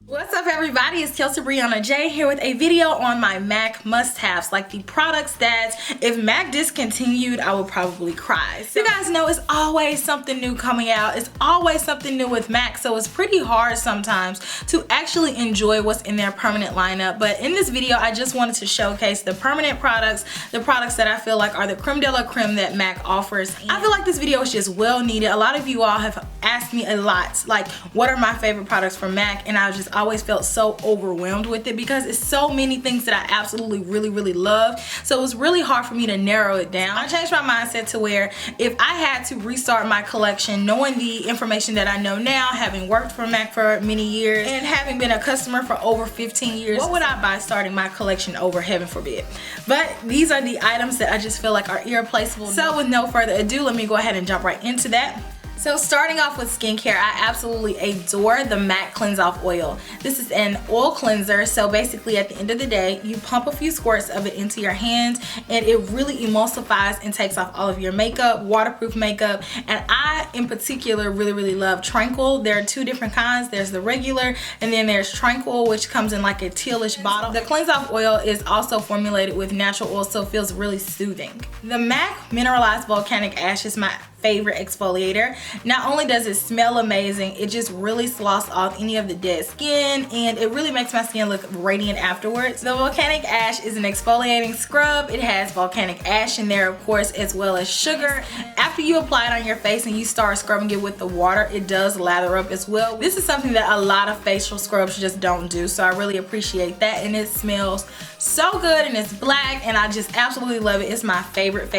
What's up everybody, it's Kelsee Briana Jai here with a video on my MAC must-haves, like the products that if MAC discontinued I would probably cry. So you guys know it's always something new coming out, it's always something new with MAC, so it's pretty hard sometimes to actually enjoy what's in their permanent lineup. But in this video I just wanted to showcase the permanent products, the products that I feel like are the creme de la creme that MAC offers. I feel like this video is just well needed. A lot of you all have asked me a lot, like what are my favorite products from MAC, and I just always felt so overwhelmed with it because it's so many things that I absolutely really love. So it was really hard for me to narrow it down. I changed my mindset to where if I had to restart my collection, knowing the information that I know now, having worked for MAC for many years and having been a customer for over 15 years, what would I buy starting my collection over, heaven forbid. But these are the items that I just feel like are irreplaceable. So with no further ado, let me go ahead and jump right into that. So starting off with skincare, I absolutely adore the MAC Cleanse Off Oil. This is an oil cleanser, so basically at the end of the day, you pump a few squirts of it into your hands and it really emulsifies and takes off all of your makeup, waterproof makeup. And I, in particular, really love Tranquil. There are two different kinds. There's the regular and then there's Tranquil, which comes in like a tealish bottle. The Cleanse Off Oil is also formulated with natural oil, so it feels really soothing. The MAC Mineralized Volcanic Ash is my favorite exfoliator. Not only does it smell amazing, it just really sloughs off any of the dead skin and it really makes my skin look radiant afterwards. The Volcanic Ash is an exfoliating scrub. It has volcanic ash in there, of course, as well as sugar. After you apply it on your face and you start scrubbing it with the water, it does lather up as well. This is something that a lot of facial scrubs just don't do, so I really appreciate that, and it smells so good and it's black and I just absolutely love it. It's my favorite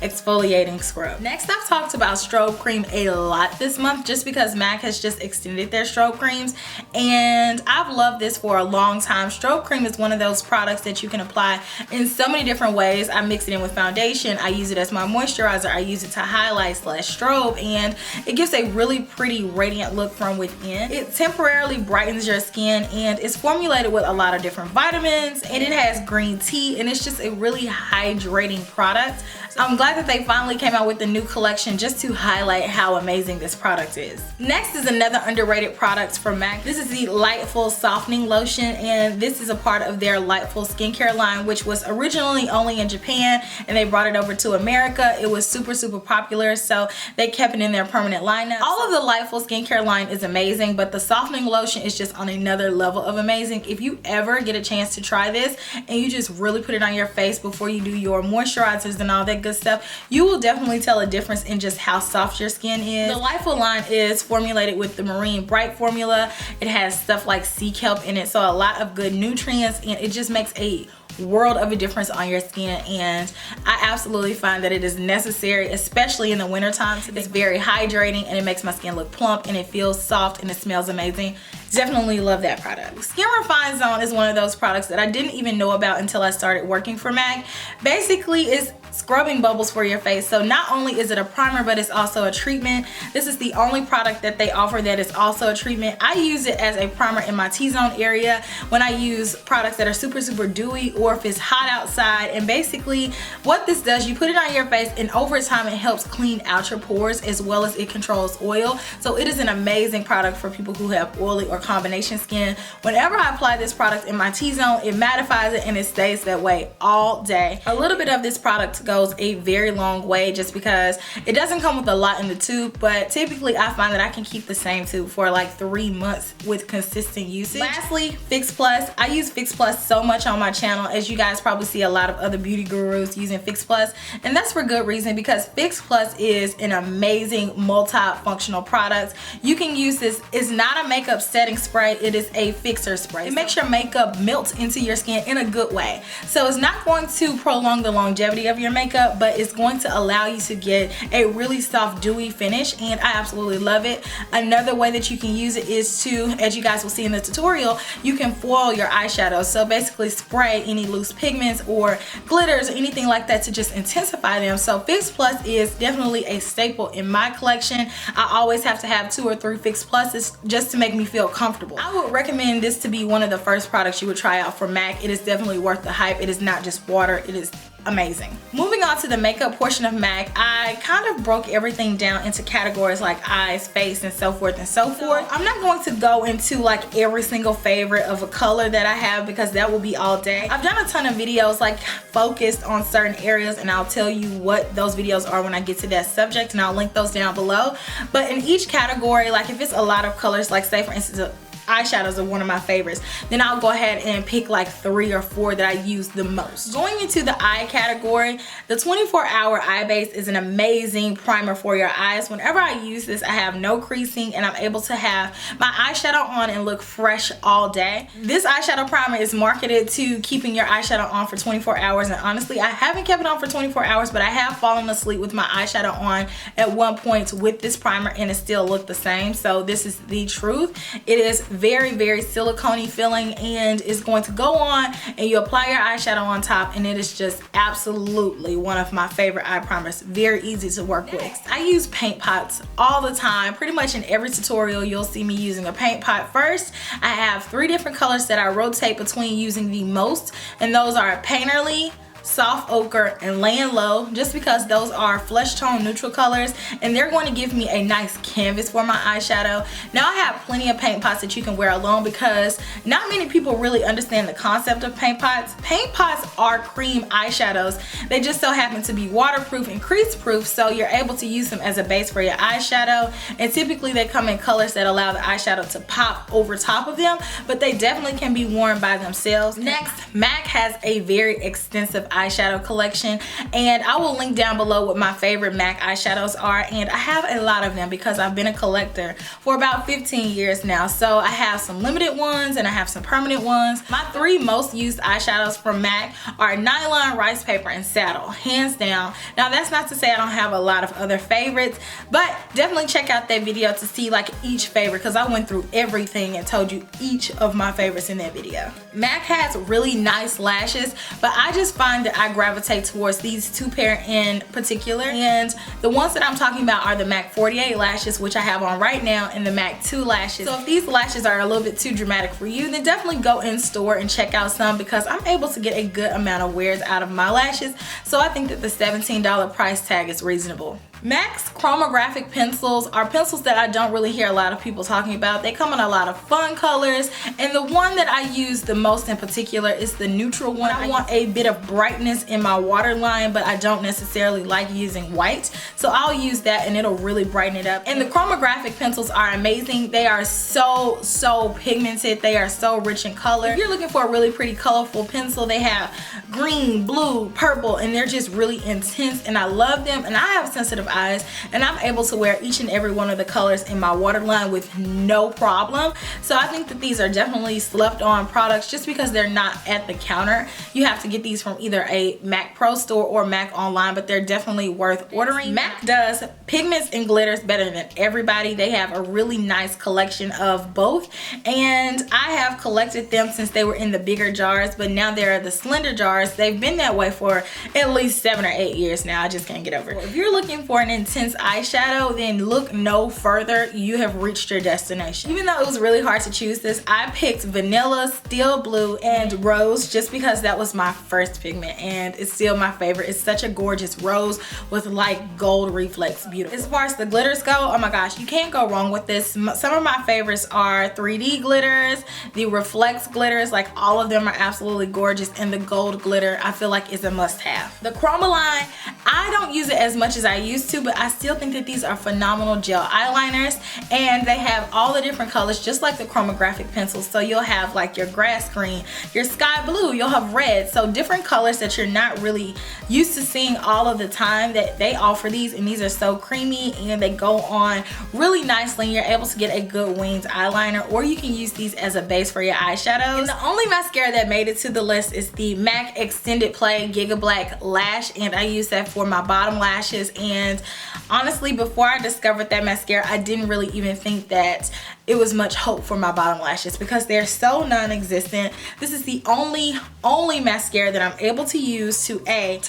exfoliating scrub. Next, I've talked about strobe cream a lot this month just because MAC has just extended their strobe creams and I've loved this for a long time. Strobe cream is one of those products that you can apply in so many different ways. I mix it in with foundation, I use it as my moisturizer, I use it to highlight / strobe, and it gives a really pretty radiant look from within. It temporarily brightens your skin and it's formulated with a lot of different vitamins and it has green tea and it's just a really hydrating product. I'm glad that they finally came out with the new collection just to highlight how amazing this product is. Next is another underrated product from MAC. This is the Lightful Softening Lotion and this is a part of their Lightful skincare line, which was originally only in Japan and they brought it over to America. It was super popular, so they kept it in their permanent lineup. All of the Lightful skincare line is amazing, but the softening lotion is just on another level of amazing. If you ever get a chance to try this and you just really put it on your face before you do your moisturizers and all that good stuff, you will definitely tell a difference in just how soft your skin is. The Lightful line is formulated with the Marine Bright formula. It has stuff like sea kelp in it, so a lot of good nutrients, and it just makes a world of a difference on your skin, and I absolutely find that it is necessary, especially in the winter time. It's very hydrating and it makes my skin look plump and it feels soft and it smells amazing. Definitely love that product. Skin Refine Zone is one of those products that I didn't even know about until I started working for MAC. Basically, it's scrubbing bubbles for your face. So not only is it a primer, but it's also a treatment. This is the only product that they offer that is also a treatment. I use it as a primer in my T-zone area when I use products that are super dewy or if it's hot outside. And basically what this does, you put it on your face and over time it helps clean out your pores as well as it controls oil. So it is an amazing product for people who have oily or combination skin. Whenever I apply this product in my T-zone, it mattifies it and it stays that way all day. A little bit of this product goes a very long way just because it doesn't come with a lot in the tube, but typically I find that I can keep the same tube for like 3 months with consistent usage. Lastly, Fix Plus. I use Fix Plus so much on my channel, as you guys probably see a lot of other beauty gurus using Fix Plus, and that's for good reason because Fix Plus is an amazing multi-functional product. You can use this. It's not a makeup setting spray, it is a fixer spray. It makes your makeup melt into your skin in a good way. So it's not going to prolong the longevity of your makeup, but it's going to allow you to get a really soft dewy finish, and I absolutely love it. Another way that you can use it is to, as you guys will see in the tutorial, you can foil your eyeshadows. So basically spray any loose pigments or glitters or anything like that to just intensify them. So Fix Plus is definitely a staple in my collection. I always have to have 2 or 3 Fix Pluses just to make me feel comfortable. I would recommend this to be one of the first products you would try out for MAC. It is definitely worth the hype. It is not just water, it is amazing. Moving on to the makeup portion of MAC, I kind of broke everything down into categories like eyes, face, and so forth and so forth. I'm not going to go into like every single favorite of a color that I have because that will be all day. I've done a ton of videos like focused on certain areas, and I'll tell you what those videos are when I get to that subject, and I'll link those down below. But in each category, like if it's a lot of colors, like say for instance eyeshadows are one of my favorites, then I'll go ahead and pick like 3 or 4 that I use the most. Going into the eye category, the 24-hour eye base is an amazing primer for your eyes. Whenever I use this, I have no creasing and I'm able to have my eyeshadow on and look fresh all day. This eyeshadow primer is marketed to keeping your eyeshadow on for 24 hours, and honestly I haven't kept it on for 24 hours, but I have fallen asleep with my eyeshadow on at one point with this primer and it still looked the same. So this is the truth. It is very silicone-y feeling and is going to go on, and you apply your eyeshadow on top, and it is just absolutely one of my favorite eye primers. Very easy to work with. I use paint pots all the time. Pretty much in every tutorial you'll see me using a paint pot first. I have 3 different colors that I rotate between using the most, and those are Painterly, Soft Ochre, and Laying Low, just because those are flesh tone neutral colors and they're going to give me a nice canvas for my eyeshadow. Now I have plenty of paint pots that you can wear alone because not many people really understand the concept of paint pots. Paint pots are cream eyeshadows. They just so happen to be waterproof and crease proof, so you're able to use them as a base for your eyeshadow, and typically they come in colors that allow the eyeshadow to pop over top of them, but they definitely can be worn by themselves. Next, MAC has a very extensive eyeshadow collection, and I will link down below what my favorite MAC eyeshadows are, and I have a lot of them because I've been a collector for about 15 years now. So I have some limited ones and I have some permanent ones. My 3 most used eyeshadows from MAC are Nylon, Rice Paper, and Saddle, hands down. Now that's not to say I don't have a lot of other favorites, but definitely check out that video to see like each favorite, because I went through everything and told you each of my favorites in that video. MAC has really nice lashes, but I just find that I gravitate towards these 2 pair in particular, and the ones that I'm talking about are the MAC 48 lashes, which I have on right now, and the MAC 2 lashes. So if these lashes are a little bit too dramatic for you, then definitely go in store and check out some, because I'm able to get a good amount of wears out of my lashes, so I think that the $17 price tag is reasonable. MAC's chromographic pencils are pencils that I don't really hear a lot of people talking about. They come in a lot of fun colors, and the one that I use the most in particular is the neutral one. I want a bit of brightness in my waterline, but I don't necessarily like using white, so I'll use that and it'll really brighten it up. And the chromographic pencils are amazing. They are so pigmented. They are so rich in color. If you're looking for a really pretty colorful pencil, they have green, blue, purple, and they're just really intense, and I love them. And I have sensitive eyes, and I'm able to wear each and every one of the colors in my waterline with no problem. So I think that these are definitely slept on products just because they're not at the counter. You have to get these from either a MAC Pro store or MAC online, but they're definitely worth ordering. MAC does pigments and glitters better than everybody. They have a really nice collection of both, and I have collected them since they were in the bigger jars, but now they're the slender jars. They've been that way for at least 7 or 8 years now. I just can't get over it. If you're looking for an intense eyeshadow, then look no further. You have reached your destination. Even though it was really hard to choose this, I picked Vanilla, Steel Blue, and Rose just because that was my first pigment, and it's still my favorite. It's such a gorgeous rose with like gold reflex. Beautiful. As far as the glitters go, oh my gosh, you can't go wrong with this. Some of my favorites are 3D glitters, the Reflex glitters, like all of them are absolutely gorgeous, and the gold glitter I feel like is a must-have. The Chromaline, I don't use it as much as I used to, but I still think that these are phenomenal gel eyeliners, and they have all the different colors just like the chromographic pencils. So you'll have like your grass green, your sky blue, you'll have red, so different colors that you're not really used to seeing all of the time, that they offer these, and these are so creamy and they go on really nicely, and you're able to get a good winged eyeliner, or you can use these as a base for your eyeshadows. And the only mascara that made it to the list is the MAC Extended Play Giga Black Lash, and I use that for my bottom lashes. And honestly, before I discovered that mascara, I didn't really even think that it was much hope for my bottom lashes because they're so non-existent. This is the only mascara that I'm able to use to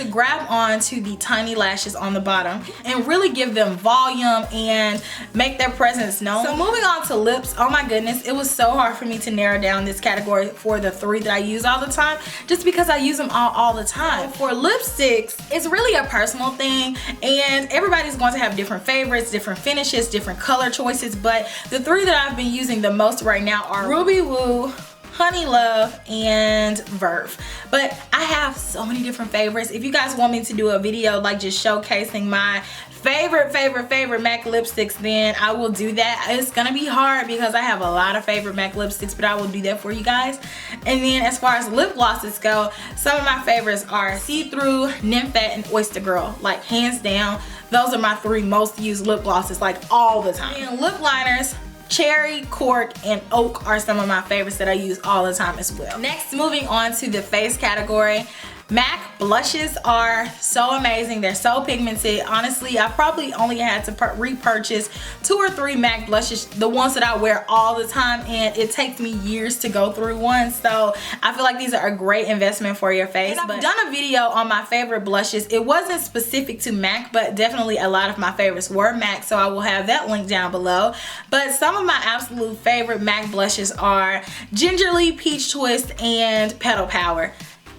grab onto the tiny lashes on the bottom and really give them volume and make their presence known. So moving on to lips, oh my goodness, it was so hard for me to narrow down this category for the 3 that I use all the time, just because I use them all the time. For lipsticks, it's really a personal thing, and everybody's going to have different favorites, different finishes, different color choices, but the 3 that I've been using the most right now are Ruby Woo, Honey Love, and Verve. But I have so many different favorites. If you guys want me to do a video like just showcasing my favorite MAC lipsticks, then I will do that. It's gonna be hard because I have a lot of favorite MAC lipsticks, but I will do that for you guys. And then as far as lip glosses go, some of my favorites are See-Through, Nymphet, and Oyster Girl. Like hands down, those are my 3 most used lip glosses, like all the time. And lip liners, Cherry, Cork, and Oak are some of my favorites that I use all the time as well. Next, moving on to the face category. MAC blushes are so amazing. They're so pigmented. Honestly, I probably only had to repurchase 2 or 3 MAC blushes, the ones that I wear all the time, and it takes me years to go through one. So I feel like these are a great investment for your face. And I've done a video on my favorite blushes. It wasn't specific to MAC, but definitely a lot of my favorites were MAC, so I will have that link down below. But some of my absolute favorite MAC blushes are Gingerly, Peach Twist, and Petal Power.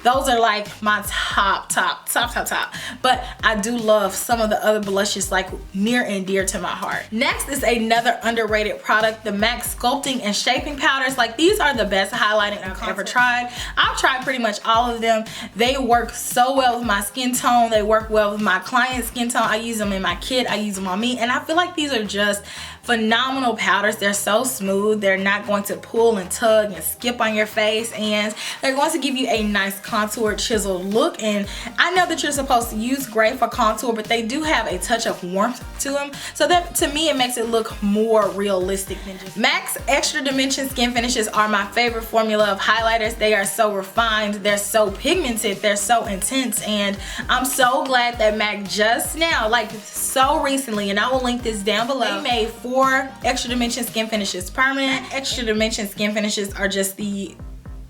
Those are like my top. But I do love some of the other blushes, like near and dear to my heart. Next is another underrated product, the MAC Sculpting and Shaping Powders. Like these are the best highlighting I've ever tried. I've tried pretty much all of them. They work so well with my skin tone. They work well with my client's skin tone. I use them in my kit. I use them on me. And I feel like these are just phenomenal powders. They're so smooth. They're not going to pull and tug and skip on your face, and they're going to give you a nice contoured chiseled look. And I know that you're supposed to use gray for contour, but they do have a touch of warmth to them, so that to me it makes it look more realistic than just MAC's Extra Dimension Skin Finishes are my favorite formula of highlighters. They are so refined, they're so pigmented, they're so intense, and I'm so glad that MAC just now, like so recently, and I will link this down below, they made 4 Extra Dimension Skin Finishes permanent. Extra Dimension Skin Finishes are just the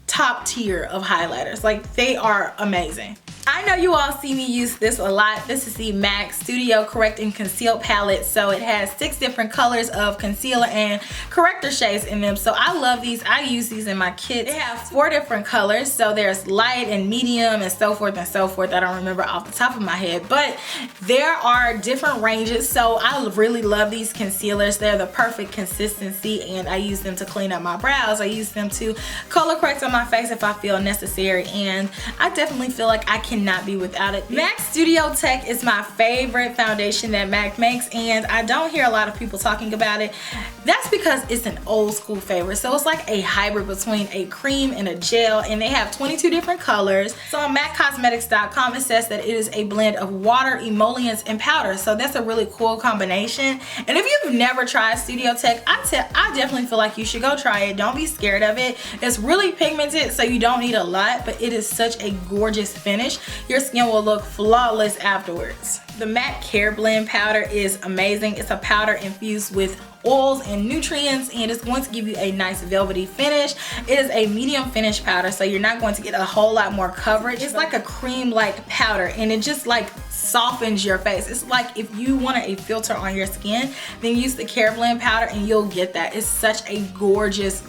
top tier of highlighters. Like they are amazing. I know you all see me use this a lot. This is the MAC Studio Correct and Conceal palette. So it has 6 different colors of concealer and corrector shades in them. So I love these. I use these in my kit. They have 4 different colors. So there's light and medium and so forth and so forth. I don't remember off the top of my head, but there are different ranges. So I really love these concealers. They're the perfect consistency, and I use them to clean up my brows. I use them to color correct on my face if I feel necessary, and I definitely feel like I cannot be without it. MAC Studio Tech is my favorite foundation that MAC makes, and I don't hear a lot of people talking about it. That's because it's an old school favorite. So it's like a hybrid between a cream and a gel, and they have 22 different colors. So on MACcosmetics.com it says that it is a blend of water, emollients, and powder. So that's a really cool combination. And if you've never tried Studio Tech, I definitely feel like you should go try it. Don't be scared of it. It's really pigmented, so you don't need a lot, but it is such a gorgeous finish. Your skin will look flawless afterwards. The MAC Care Blend powder is amazing. It's a powder infused with oils and nutrients, and it's going to give you a nice velvety finish. It is a medium finish powder, so you're not going to get a whole lot more coverage. It's like a cream-like powder, and it just like softens your face. It's like if you wanted a filter on your skin, then use the Care Blend powder and you'll get that. It's such a gorgeous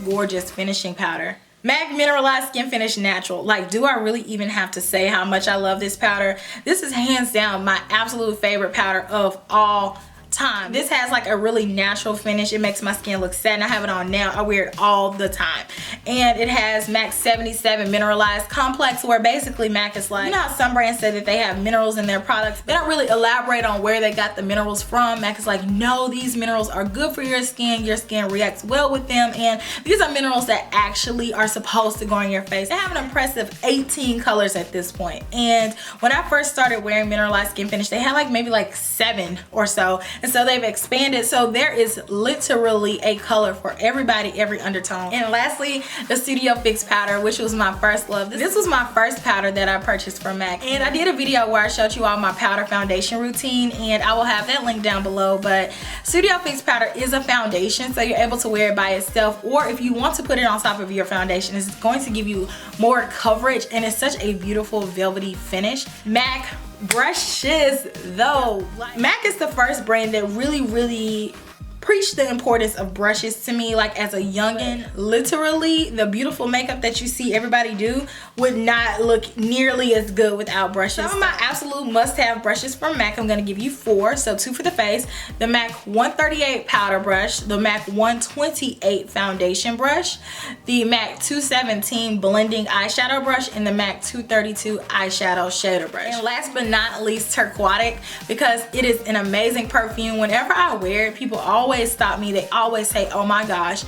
finishing powder. MAC Mineralized Skin Finish Natural. Like, do I really even have to say how much I love this powder? This is hands down my absolute favorite powder of all time. This has like a really natural finish. It makes my skin look satin. I have it on now. I wear it all the time. And it has MAC 77 Mineralized Complex, where basically MAC is like, you know how some brands say that they have minerals in their products? They don't really elaborate on where they got the minerals from. MAC is like, no, these minerals are good for your skin. Your skin reacts well with them. And these are minerals that actually are supposed to go on your face. They have an impressive 18 colors at this point. And when I first started wearing Mineralized Skin Finish, they had like maybe like 7 or so. And And so they've expanded, so there is literally a color for everybody, every undertone. And lastly, the Studio Fix powder, which was my first love. This was my first powder that I purchased from MAC. And I did a video where I showed you all my powder foundation routine, and I will have that link down below. But Studio Fix powder is a foundation, so you're able to wear it by itself, or if you want to put it on top of your foundation, it's going to give you more coverage, and it's such a beautiful velvety finish. MAC brushes though. MAC is the first brand that really preached the importance of brushes to me. Like, as a youngin', literally the beautiful makeup that you see everybody do would not look nearly as good without brushes. Some of my absolute must-have brushes from MAC, I'm gonna give you 4. So 2 for the face, the MAC 138 powder brush, the MAC 128 foundation brush, the MAC 217 blending eyeshadow brush, and the MAC 232 eyeshadow shader brush. And last but not least, Turquoise, because it is an amazing perfume. Whenever I wear it, people always stop me. They always say, oh my gosh,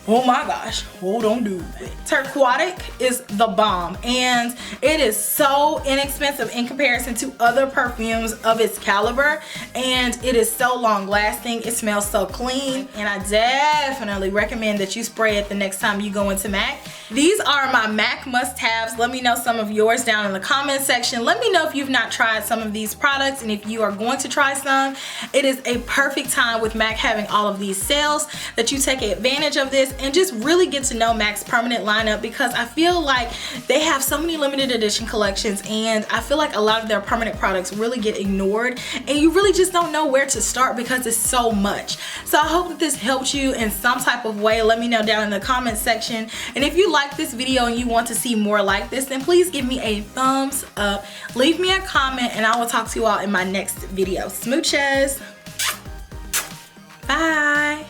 oh, don't do it. Turquoise is the bomb, and it is so inexpensive in comparison to other perfumes of its caliber, and it is so long lasting. It smells so clean, and I definitely recommend that you spray it the next time you go into MAC. These are my MAC must-haves. Let me know some of yours down in the comment section. Let me know if you've not tried some of these products, and if you are going to try some, it is a perfect time with MAC having all of these sales that you take advantage of this and just really get to know MAC's permanent lineup, because I feel like they have so many limited edition collections, and I feel like a lot of their permanent products really get ignored, and you really just don't know where to start because it's so much. So I hope that this helped you in some type of way. Let me know down in the comment section, and if you like this video and you want to see more like this, then please give me a thumbs up, leave me a comment, and I will talk to you all in my next video. Smooches. Bye.